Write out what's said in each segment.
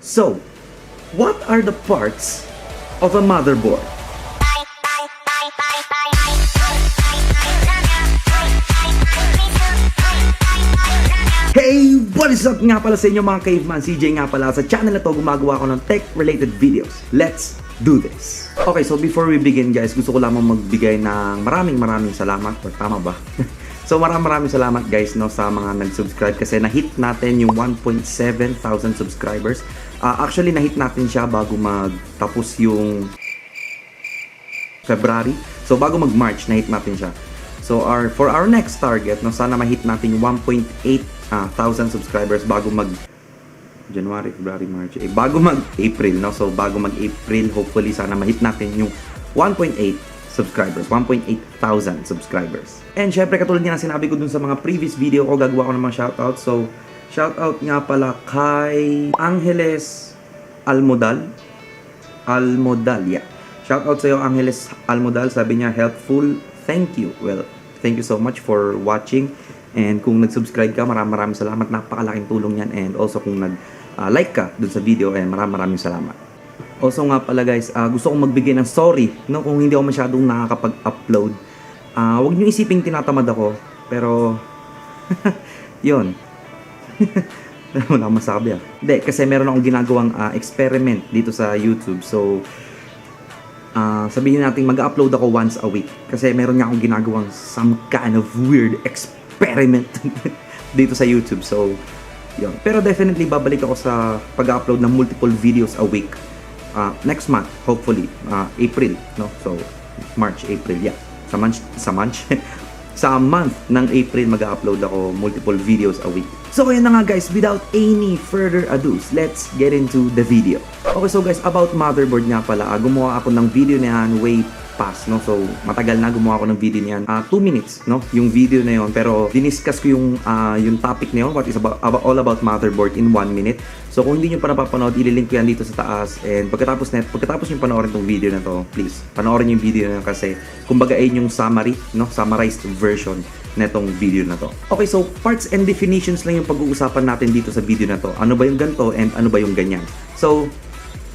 So, what are the parts of a motherboard? Hey! What is up nga pala sa inyo mga caveman? Cj nga pala. Sa channel na to, gumagawa ko ng tech-related videos. Let's do this! Okay, so before we begin guys, gusto ko lamang magbigay ng maraming salamat. Or tama ba? So maraming salamat guys no, sa mga nag-subscribe kasi na-hit natin yung 1.7 thousand subscribers. Actually, na-hit natin siya bago magtapos yung February. So bago mag-March, na-hit natin siya. So for our next target, no, sana ma-hit natin yung 1.8 thousand subscribers bago mag January, February, March, bago mag-April, no? So bago mag-April, hopefully sana ma-hit natin yung 1.8 subscribers, 1.8 thousand subscribers. And syempre katulad nga sinabi ko dun sa mga previous video ko, gagawa ko ng mga shoutout. So shoutout nga pala kay Angeles Almodal, yeah. Shoutout sa iyo Angeles Almodal, sabi niya helpful, thank you. Well, thank you so much for watching. And kung nag-subscribe ka, maraming salamat, napakalaking tulong yan. And also kung nag-like ka dun sa video, maraming salamat. Also nga pala guys, gusto kong magbigay ng sorry no, kung hindi ako masyadong nakakapag-upload. Huwag niyo isiping tinatamad ako, pero yun. Wala akong masabi Hindi, kasi meron akong ginagawang experiment dito sa YouTube. So, sabihin natin mag-upload ako once a week. Kasi meron nga akong ginagawang some kind of weird experiment dito sa YouTube. So, yun. Pero definitely babalik ako sa pag-upload ng multiple videos a week. Next month, hopefully, April, no? So, March, April, yeah. Sa month ng April, mag-upload ako multiple videos a week. So, ayan na nga guys, without any further ado, let's get into the video. Okay, so guys, about motherboard nga pala, gumawa ako ng video na yan way past, no? So, matagal na gumawa ako ng video niyan. 2 minutes, no? Yung video na yon, pero diniscuss ko yung topic na yun, what is all about motherboard in 1 minute. So, kung hindi nyo pa napapanood, ililink ko yan dito sa taas. And pagkatapos nyo panoorin tong video na to, please, panoorin yung video na yun kasi, kumbaga ay yung summary, no? Summarized version netong video na to. Okay, so parts and definitions lang yung pag-uusapan natin dito sa video na to. Ano ba yung ganito and ano ba yung ganyan? So,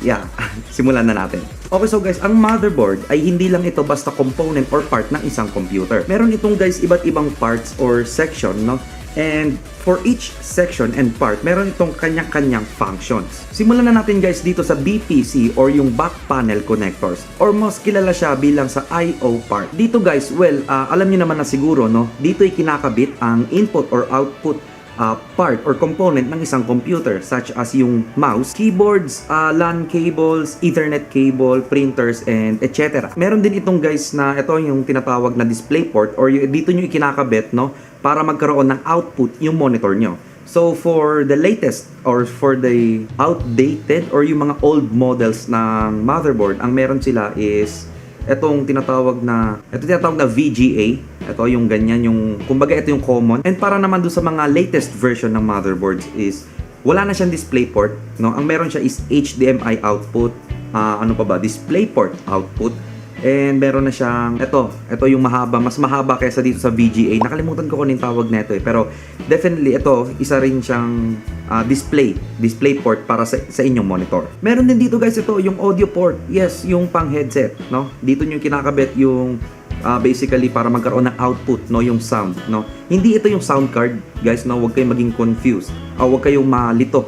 yeah, simulan na natin. Okay, so guys, ang motherboard ay hindi lang ito basta component or part ng isang computer. Meron itong guys iba't ibang parts or section, no? And for each section and part, meron itong kanya-kanyang functions. Simulan na natin guys dito sa BPC or yung back panel connectors, or mas kilala siya bilang sa I/O part. Dito guys, well, alam niyo naman na siguro, no? Dito ay kinakabit ang input or output part or component ng isang computer, such as yung mouse, keyboards, LAN cables, Ethernet cable, printers, and etc. Meron din itong guys na ito yung tinatawag na display port, or dito nyo ikinakabit, no, para magkaroon ng output yung monitor nyo. So for the latest or for the outdated or yung mga old models ng motherboard, ang meron sila is itong tinatawag na VGA. Ito yung ganyan, yung kumbaga ito yung common. And para naman doon sa mga latest version ng motherboards is wala na siyang display port, no? Ang meron siya is HDMI output, display port output. And meron na siyang ito yung mahaba, mas mahaba kaysa dito sa VGA. Nakalimutan ko kung anong tawag nito pero definitely ito isa rin siyang display port para sa inyong monitor. Meron din dito guys ito yung audio port. Yes, yung pang headset, no? Dito niyo kinakabit yung basically para magkaroon ng output, no, yung sound, no? Hindi ito yung sound card, guys, no? Huwag kayong maging confused. Huwag kayong malito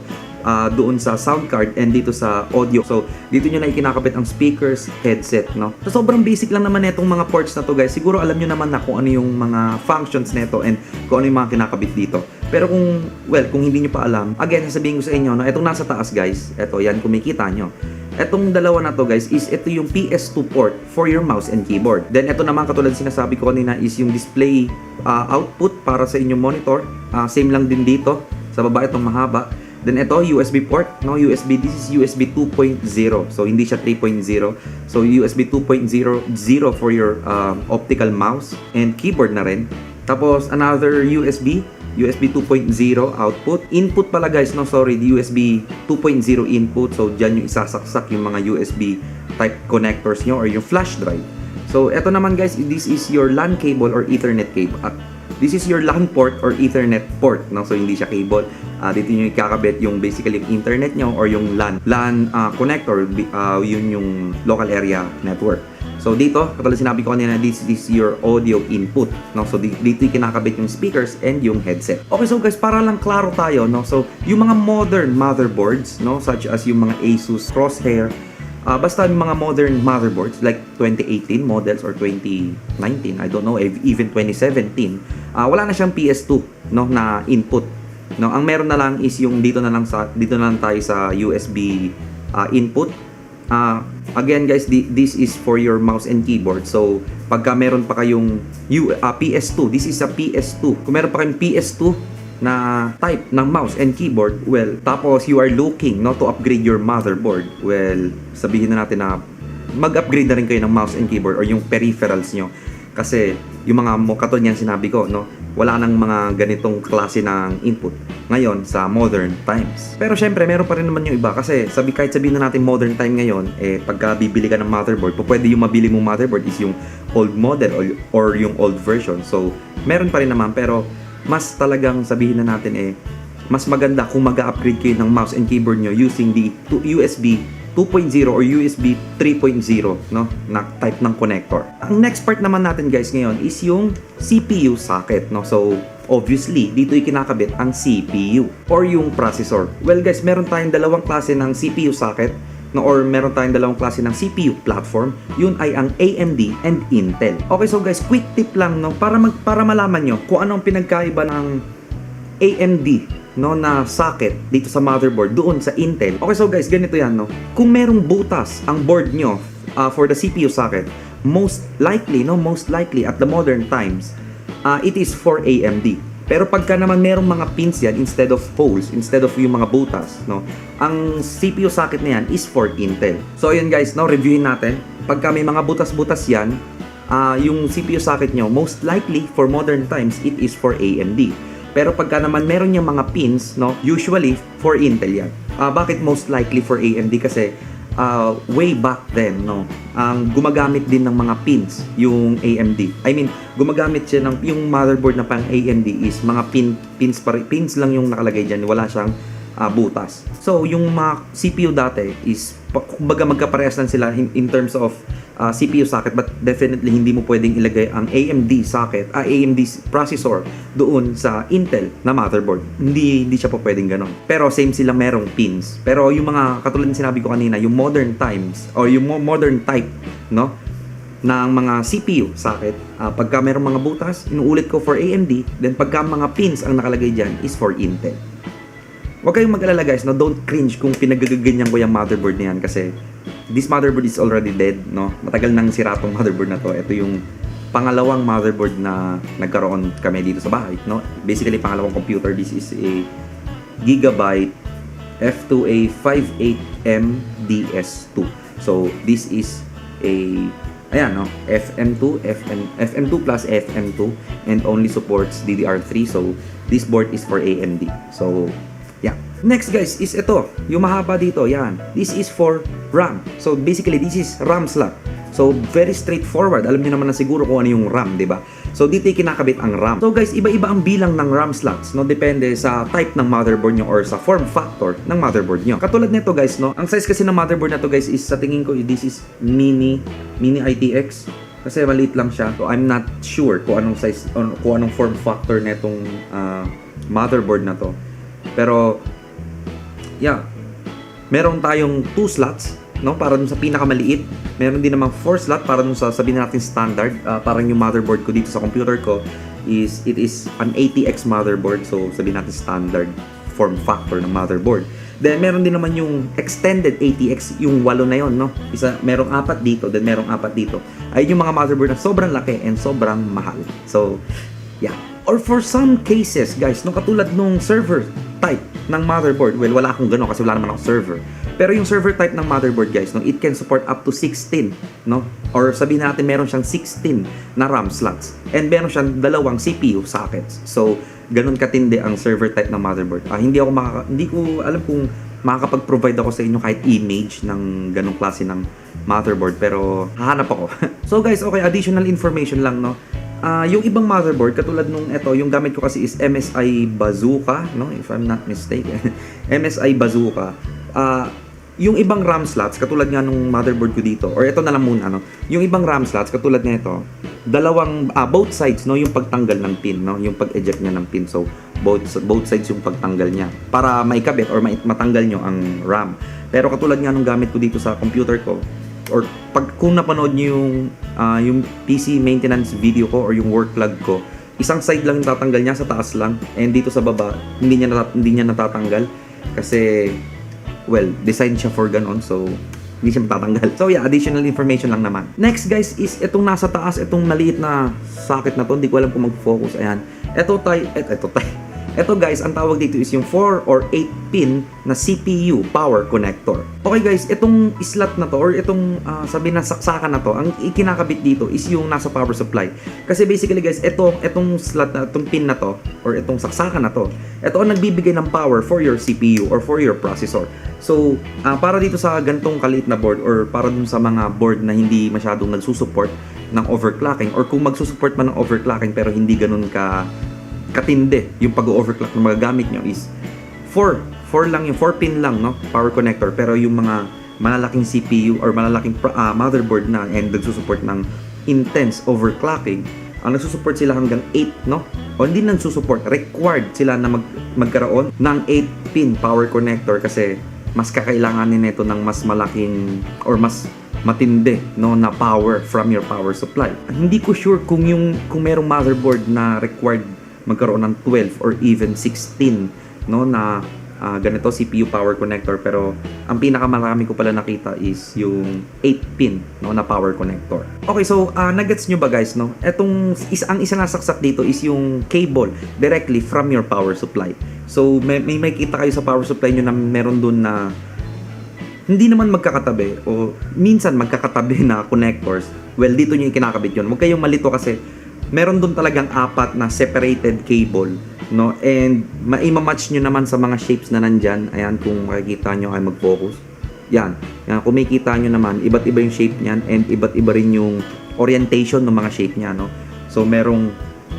doon sa sound card and dito sa audio. So, dito nyo na ikinakabit ang speakers, headset, no? So, sobrang basic lang naman itong mga ports na to, guys. Siguro alam nyo naman na kung ano yung mga functions nito and kung ano yung mga kinakabit dito. Pero kung hindi nyo pa alam, again, sasabihin ko sa inyo, no, itong nasa taas, guys, ito, yan, kumikita nyo. Etong dalawa na to guys is ito yung PS2 port for your mouse and keyboard. Then ito naman katulad sinasabi ko kanina is yung display output para sa inyong monitor. Same lang din dito. Sa baba itong mahaba. Then ito USB port, no? This is USB 2.0. So hindi siya 3.0. So USB 2.0 for your optical mouse and keyboard na rin. Tapos another USB 2.0 output. Input pala guys, no, sorry, USB 2.0 input. So dyan yung isasaksak yung mga USB type connectors nyo or yung flash drive. So eto naman guys, this is your LAN cable or Ethernet cable. this is your LAN port or Ethernet port, no? So hindi siya cable. Dito nyo ikakabit yung basically yung internet nyo or yung LAN connector, yun yung local area network. So dito, katulad sinabi ko kanina, this is your audio input, no? So dito kinakabit yung speakers and yung headset. Okay, so guys, para lang klaro tayo, no? So yung mga modern motherboards, no, such as yung mga Asus Crosshair, basta yung mga modern motherboards like 2018 models or 2019, I don't know, even 2017, wala na siyang PS2, no, na input. No, ang meron na lang is yung dito na lang tayo sa USB input. Again guys, this is for your mouse and keyboard. So pagka meron pa kayong PS2, this is a PS2. Kung meron pa kayong PS2 na type ng mouse and keyboard, well, tapos you are looking, no, to upgrade your motherboard, well, sabihin na natin na mag-upgrade na rin kayo ng mouse and keyboard or yung peripherals nyo. Kasi yung mga katulad niyan sinabi ko, no, wala nang mga ganitong klase ng input ngayon sa modern times. Pero syempre, meron pa rin naman yung iba kasi kahit sabihin na natin modern time ngayon, pagka bibili ka ng motherboard, pwede yung mabili mong motherboard is yung old model or yung old version. So, meron pa rin naman, pero mas talagang sabihin na natin mas maganda kung mag-upgrade kayo ng mouse and keyboard nyo using the USB 2.0 or USB 3.0, no, na type ng connector. Ang next part naman natin guys ngayon is yung CPU socket, no. So obviously dito ikinakabit ang CPU or yung processor. Well guys, meron tayong dalawang klase ng CPU socket, no, or meron tayong dalawang klase ng CPU platform. Yun ay ang AMD and Intel. Okay, so guys, quick tip lang, no, para malaman nyo kung anong pinagkaiba ng AMD, no, na socket dito sa motherboard doon sa Intel. Okay, so guys, ganito yan, no. Kung merong butas ang board nyo for the CPU socket, most likely at the modern times, it is for AMD. Pero pagka naman merong mga pins yan instead of holes, instead of yung mga butas, no, ang CPU socket na yan is for Intel. So ayun guys, no, reviewin natin. Pagka may mga butas-butas yan, yung CPU socket nyo, most likely for modern times, it is for AMD. Pero pagka naman meron yung mga pins, no, usually for Intel yan. Bakit most likely for AMD? Kasi way back then, no, ang gumagamit din ng mga pins yung AMD. I mean, gumagamit siya ng yung motherboard na pang AMD is mga pins lang yung nakalagay diyan, wala siyang butas. So, yung mga CPU dati is kumbaga magkaparehas lang sila in terms of CPU socket, but definitely hindi mo pwedeng ilagay ang AMD socket, AMD processor doon sa Intel na motherboard. Hindi siya po pwedeng ganon. Pero same sila, merong pins. Pero yung mga katulad ng sinabi ko kanina, yung modern times or yung modern type, no, ng mga CPU socket, pagka merong mga butas, inuulit ko for AMD, then pagka mga pins ang nakalagay dyan is for Intel. Huwag kayong mag-alala guys, no, don't cringe kung pinagaganyan ko yung motherboard na yan kasi this motherboard is already dead, no. Matagal nang sira tong motherboard na to. Ito yung pangalawang motherboard na nagkaroon kami dito sa bahay, no. Basically pangalawang computer. This is a Gigabyte F2A 58M DS2. So this is a ayan, no, FM2 plus FM2 and only supports DDR3. So this board is for AMD. So yeah. Next guys is ito, yung mahaba dito, yan. This is for RAM. So basically this is RAM slot. So very straightforward. Alam niyo naman na siguro kung ano yung RAM, 'di ba? So dito kinakabit ang RAM. So guys, iba-iba ang bilang ng RAM slots, no, depende sa type ng motherboard nyo or sa form factor ng motherboard nyo. Katulad nito guys, no, ang size kasi ng motherboard na to guys is sa tingin ko this is mini ITX. Kasi maliit lang siya. So I'm not sure kung anong size kung anong form factor nitong motherboard na to. Pero yeah, meron tayong 2 slots, no, para dun sa pinakamaliit. Meron din namang 4 slot para dun sa sabihin natin standard. Parang yung motherboard ko dito sa computer ko it is an ATX motherboard. So sabihin natin standard form factor ng motherboard. Then meron din naman yung extended ATX, yung 8 na yon, no. Merong 4 dito, then merong 4 dito. Ay yung mga motherboard na sobrang laki and sobrang mahal. So yeah. Or for some cases guys, no, katulad nung server type ng motherboard, well, wala akong gano'n kasi wala naman akong server. Pero yung server type ng motherboard guys, no, it can support up to 16, no? Or sabihin natin meron siyang 16 na RAM slots and meron siyang 2 CPU sockets. So, ganun katindi ang server type ng motherboard. Hindi ko alam kung makakapag-provide ako sa inyo kahit image ng ganung klase ng motherboard, pero hahanap ako. So guys, okay, additional information lang, no. Yung ibang motherboard, katulad nung ito, yung gamit ko kasi is MSI Bazooka, no? If I'm not mistaken. MSI Bazooka. Yung ibang RAM slots, katulad nga nung motherboard ko dito, or ito na lang muna, no? Yung ibang RAM slots, katulad nito, dalawang, both sides, no? Yung pagtanggal ng pin, no? Yung pag-eject niya ng pin. So, both sides yung pagtanggal niya. Para maikabit or matanggal nyo ang RAM. Pero katulad nga nung gamit ko dito sa computer ko, or kung napanood nyo yung PC maintenance video ko or yung work plug ko, isang side lang yung tatanggal niya, sa taas lang, and dito sa baba hindi niya natatanggal kasi well, design siya for ganon, so hindi siya matatanggal. So yeah, additional information lang naman. Next guys is itong nasa taas, itong maliit na socket na to, hindi ko alam kung mag-focus. Ayan, ito guys, ang tawag dito is yung 4 or 8 pin na CPU power connector. Okay guys, itong slot na to or itong sabi na saksakan na to, ang ikinakabit dito is yung nasa power supply. Kasi basically guys, itong slot na, itong pin na to or itong saksakan na to, ito ang nagbibigay ng power for your CPU or for your processor. So, para dito sa gantong kaliit na board or para dun sa mga board na hindi masyadong nagsusupport ng overclocking, or kung magsusupport man ng overclocking pero hindi ganun katindi yung pag-overclock ng mga gamit nyo, is 4 lang, yung 4 pin lang, no, power connector. Pero yung mga malalaking CPU or malalaking motherboard na and nagsusupport ng intense overclocking, ang nagsusupport sila hanggang 8, no, o hindi nagsusupport, required sila na magkaroon ng 8 pin power connector kasi mas kakailanganin nito ng mas malaking or mas matindi, no, na power from your power supply. Hindi ko sure kung merong motherboard na required magkaroon ng 12 or even 16, no, na ganito CPU power connector, pero ang pinakamarami ko pala nakita is yung 8 pin, no, na power connector. Okay, so nagets nyo ba guys, no? Ang isa nasaksak dito is yung cable directly from your power supply. So may makita kayo sa power supply nyo na meron dun na hindi naman magkakatabi o minsan magkakatabi na connectors. Well, dito nyo yung kinakabit yun. Huwag kayong malito kasi meron doon talagang 4 na separated cable, no? And ma-match nyo naman sa mga shapes na nandyan. Ayan, kung makikita nyo ay mag-focus. Yan, kung makikita nyo naman, iba't iba yung shape niyan and iba't iba rin yung orientation ng mga shape niya, no? So merong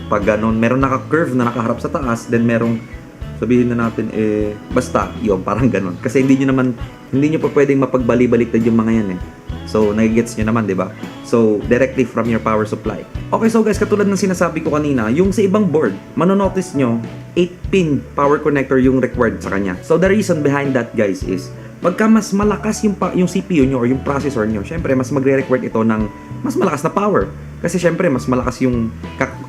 pag ganon, meron naka-curve na nakaharap sa taas, then merong sabihin na natin basta yun, parang ganon. Kasi hindi nyo pa pwedeng mapagbali-baliktad yung mga yan So, nagigets nyo naman, di ba? So, directly from your power supply. Okay, so guys, katulad ng sinasabi ko kanina, yung sa ibang board, manonotice nyo, 8-pin power connector yung required sa kanya. So, the reason behind that, guys, is pagka mas malakas yung CPU nyo or yung processor nyo, syempre, mas magre-require ito ng mas malakas na power. Kasi syempre, mas malakas yung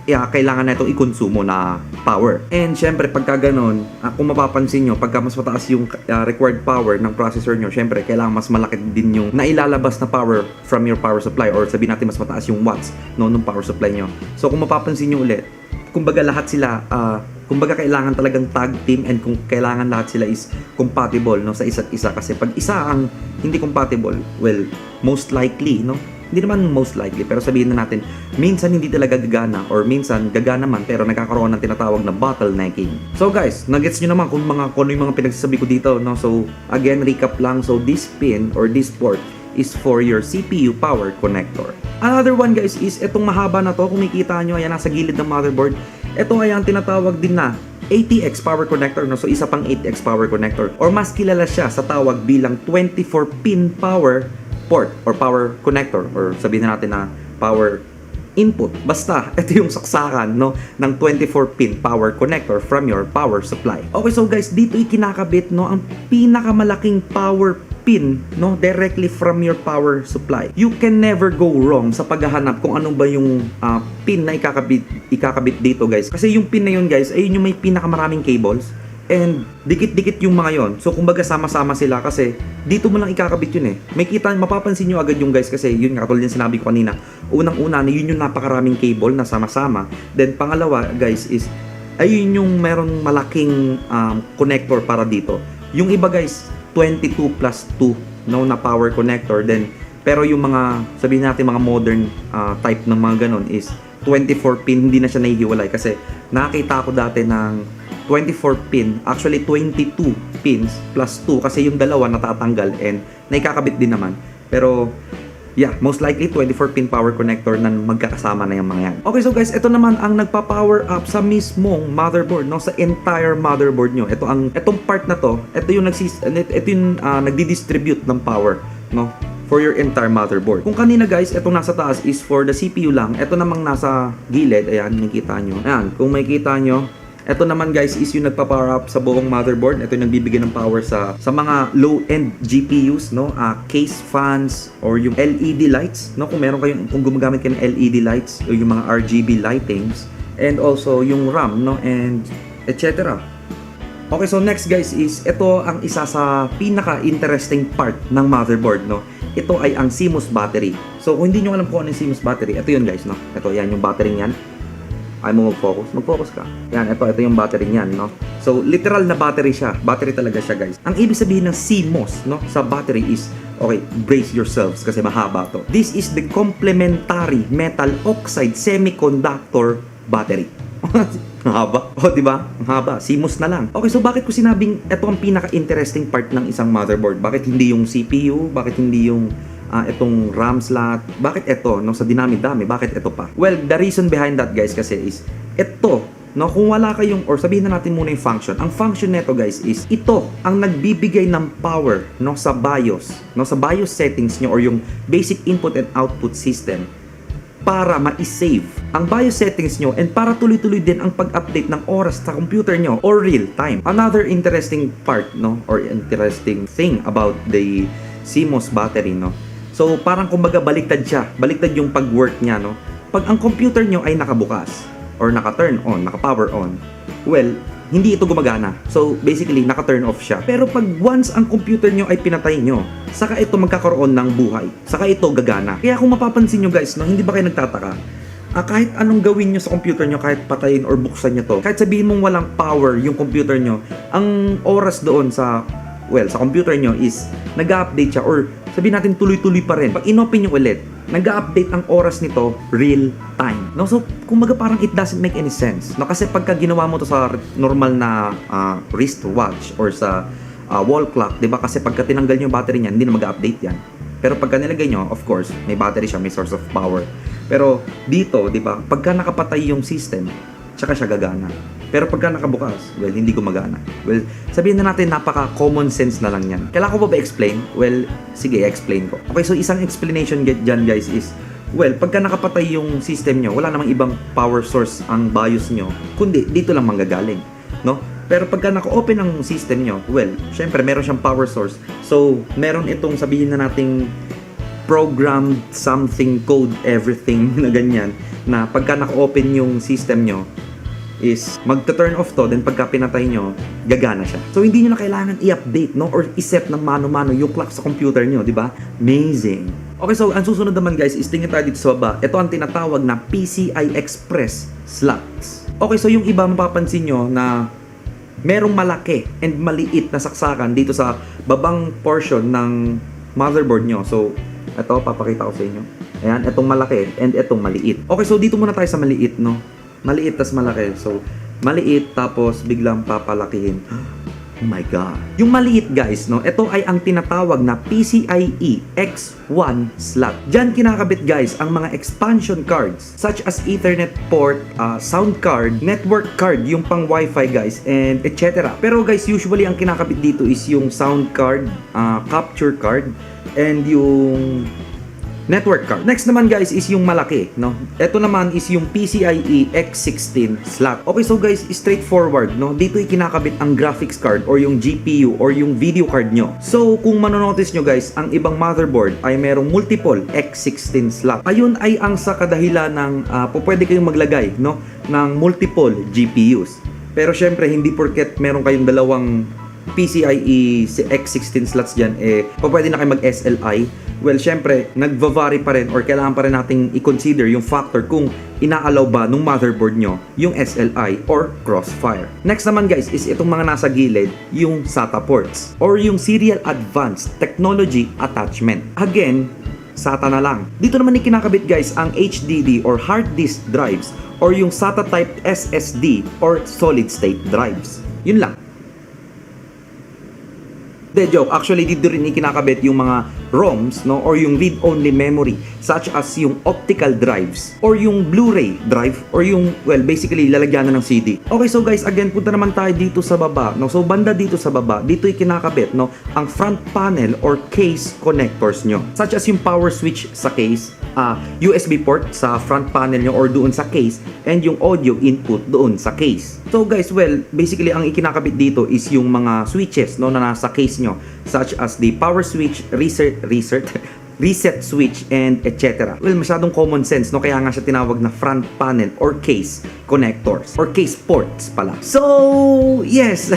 kailangan na itong i-consumo na power. And syempre, pagka ganon, kung mapapansin nyo, pagka mas mataas yung required power ng processor nyo, syempre, kailangan mas malaki din yung nailalabas na power from your power supply, or sabihin natin mas mataas yung watts, no, ng power supply nyo. So, kung mapapansin nyo ulit, kumbaga lahat sila, kumbaga kailangan talagang tag team, and kung kailangan lahat sila is compatible, no, sa isa't isa. Kasi pag isa ang hindi compatible, well, most likely, no, hindi naman most likely, pero sabihin na natin, minsan hindi talaga gagana, or minsan gagana man pero nagkakaroon ng tinatawag na bottlenecking. So guys, nagets nyo naman kung ano yung mga pinagsasabi ko dito, no? So again, recap lang. So this pin or this port is for your CPU power connector. Another one guys is itong mahaba na to, kung makikita nyo, ayan, nasa gilid ng motherboard. Ito ay ang tinatawag din na ATX power connector, no? So isa pang ATX power connector, or mas kilala siya sa tawag bilang 24-pin power port or power connector, or sabihin natin na power input. Basta, ito yung saksakan, no, ng 24-pin power connector from your power supply. Okay, so guys, dito ikinakabit, no, ang pinakamalaking power pin, no, directly from your power supply. You can never go wrong sa paghahanap kung ano ba yung pin na ikakabit dito, guys. Kasi yung pin na yun, guys, ay yun yung may pinakamaraming cables. And dikit-dikit yung mga yon. So kumbaga sama-sama sila kasi dito mo lang ikakabit yun mapapansin nyo agad yung guys, kasi yun nga, katulad yung sinabi ko kanina, unang-una na yun yung napakaraming cable na sama-sama. Then pangalawa guys is ayun yung meron malaking connector para dito. Yung iba guys 22 plus 2, no, na power connector. Then pero yung mga sabihin natin mga modern type ng mga ganon is 24 pin, hindi na siya nahihiwalay. Kasi nakita ko dati ng 24 pin, actually 22 pins plus 2 kasi yung dalawa natatanggal and naikakabit din naman. Pero Yeah, most likely 24-pin power connector na magkakasama na yung mga yan. Okay, so guys, ito naman ang nagpa-power up sa mismong motherboard, no, sa entire motherboard nyo. Itong part na to, ito yung nagdi-distribute ng power, no, for your entire motherboard. Kung kanina guys, itong nasa taas is for the CPU lang. Ito namang nasa gilid, ayan, nakikita nyo. Ayan, kung makikita nyo, ito naman guys is yung nagpa-power up sa buong motherboard. Ito yung nagbibigay ng power sa mga low-end GPUs, no? Case fans or yung LED lights, no? Kung gumagamit kayo ng LED lights o yung mga RGB lightings, and also yung RAM, no? And etc. Okay, so next guys is ito ang isa sa pinaka-interesting part ng motherboard, no? Ito ay ang CMOS battery. So kung hindi nyo alam kung ano yung CMOS battery, ito yun guys, no? Ito, yan yung battery niyan. Ay mo mag-focus ka. Yan, ito yung battery niyan, no? So, literal na battery siya. Battery talaga siya, guys. Ang ibig sabihin ng CMOS, no, sa battery is, okay, brace yourselves kasi mahaba to. This is the complementary metal oxide semiconductor battery. Ang haba. O, diba? Ang haba. CMOS na lang. Okay, so bakit ko sinabing ito ang pinaka-interesting part ng isang motherboard? Bakit hindi yung CPU? Bakit hindi yung itong RAM slot? Bakit ito, no, sa dinami-dami, bakit ito pa? Well, the reason behind that guys kasi is ito, no, kung wala kayong, or sabihin na natin muna yung function. Ang function nito guys is ito ang nagbibigay ng power, no, sa BIOS, no, sa BIOS settings nyo or yung basic input and output system para ma-save ang BIOS settings nyo and para tuloy-tuloy din ang pag-update ng oras sa computer nyo or real time. Another interesting part, no, or interesting thing about the CMOS battery, no. So, parang kumbaga baliktad siya. Baliktad yung pag-work niya, no? Pag ang computer nyo ay nakabukas or naka-turn on, naka-power on, well, hindi ito gumagana. So, basically, naka-turn off siya. Pero pag once ang computer nyo ay pinatay nyo, saka ito magkakaroon ng buhay. Saka ito gagana. Kaya kung mapapansin nyo guys, no, hindi ba kayo nagtataka? Kahit anong gawin nyo sa computer nyo, kahit patayin or buksan nyo to, kahit sabihin mong walang power yung computer nyo, ang oras doon sa computer nyo is nag-update siya or sabihin natin tuloy-tuloy pa rin. Pag inopen nyo ulit, nag-update ang oras nito real time. No? So, kumbaga parang it doesn't make any sense. No? Kasi pagka ginawa mo to sa normal na wristwatch or sa wall clock, di ba? Kasi pagka tinanggal nyo yung battery niyan, hindi na mag-update yan. Pero pagka nilagay nyo, of course, may battery siya, may source of power. Pero dito, di ba? Pagka nakapatay yung system, tsaka siya gagana. Pero pagka nakabukas, well, hindi gumagana. Well, sabihin na natin napaka-common sense na lang yan. Kailangan ko ba explain? Well, sige, explain ko. Okay, so isang explanation dyan guys is, well, pagka nakapatay yung system nyo, wala namang ibang power source ang BIOS nyo, kundi dito lang manggagaling, no? Pero pagka naka-open ang system nyo, well, syempre meron siyang power source. So, meron itong sabihin na nating programmed something, code, everything na ganyan, na pagka naka-open yung system nyo, is magta-turn off to, then pagka pinatay nyo, gagana siya. So, hindi nyo na kailangan i-update, no? Or i-set ng mano-mano yung clock sa computer nyo, di ba? Amazing! Okay, so, ang susunod naman guys, is tingin tayo dito sa baba. Ito ang tinatawag na PCI Express slots. Okay, so yung iba mapapansin nyo na merong malaki and maliit na saksakan dito sa babang portion ng motherboard nyo. So, ito, papakita ko sa inyo. Ayan, itong malaki and itong maliit. Okay, so dito muna tayo sa maliit, no? Maliit tas malaki. So, maliit tapos biglang papalakihin. Oh my God. Yung maliit guys, no? Ito ay ang tinatawag na PCIe X16 slot. Diyan kinakabit guys ang mga expansion cards such as Ethernet port, sound card, network card, yung pang Wi-Fi guys, and etc. Pero guys, usually ang kinakabit dito is yung sound card, capture card, and yung network card. Next naman guys is yung malaki, no? Ito naman is yung PCIe X16 slot. Okay, so guys, straightforward, no? Dito ay kinakabit ang graphics card or yung GPU or yung video card nyo. So, kung manonotice nyo guys, ang ibang motherboard ay merong multiple X16 slot. Ayun ay ang sa kadahilan ng pwede kayong maglagay, no, ng multiple GPUs. Pero syempre, hindi porket meron kayong dalawang PCIe X16 slots dyan, pwede na kayo mag-SLI. Well, syempre, nagva-vary pa rin or kailangan pa rin nating i-consider yung factor kung ina-allow ba nung motherboard nyo yung SLI or crossfire. Next naman guys is itong mga nasa gilid, yung Sata Ports or yung Serial Advanced Technology Attachment. Again, SATA na lang. Dito naman kinakabit guys ang HDD or hard disk drives or yung SATA type SSD or solid state drives. Yun lang. De joke, actually dito rin ikinakabit yung mga ROMs, no, or yung read-only memory such as yung optical drives or yung Blu-ray drive or yung, well, basically lalagyan na ng CD. Okay, so guys, again, punta naman tayo dito sa baba, no. So banda dito sa baba, dito ikinakabit, no, ang front panel or case connectors nyo, such as yung power switch sa case, USB port sa front panel nyo or doon sa case, and yung audio input doon sa case. So guys, well, basically ang ikinakabit dito is yung mga switches, no, na nasa case nyo, such as the power switch, reset switch, and etc. Well, masyadong common sense, no, kaya nga siya tinawag na front panel or case connectors or case ports pala. So yes.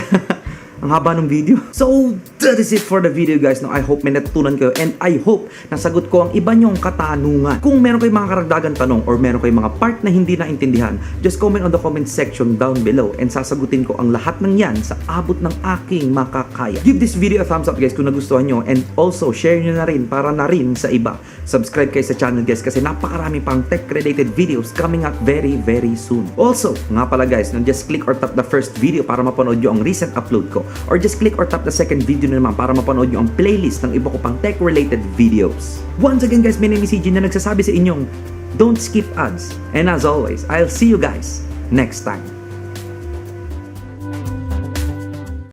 Ang haba ng video. So, that is it for the video, guys. No, I hope may natutunan kayo and I hope nasagot ko ang iba nyong katanungan. Kung meron kayong mga karagdagan tanong or meron kayong mga part na hindi naintindihan, just comment on the comment section down below and sasagutin ko ang lahat ng yan sa abot ng aking makakaya. Give this video a thumbs up, guys, kung nagustuhan nyo, and also share nyo na rin para na rin sa iba. Subscribe kayo sa channel, guys, kasi napakarami pang tech-related videos coming up very, very soon. Also, nga pala, guys, just click or tap the first video para mapanood nyo ang recent upload ko. Or just click or tap the second video na naman para mapanood nyo ang playlist ng iba ko pang tech-related videos. Once again, guys, my name is CJ na nagsasabi sa inyong, don't skip ads. And as always, I'll see you guys next time.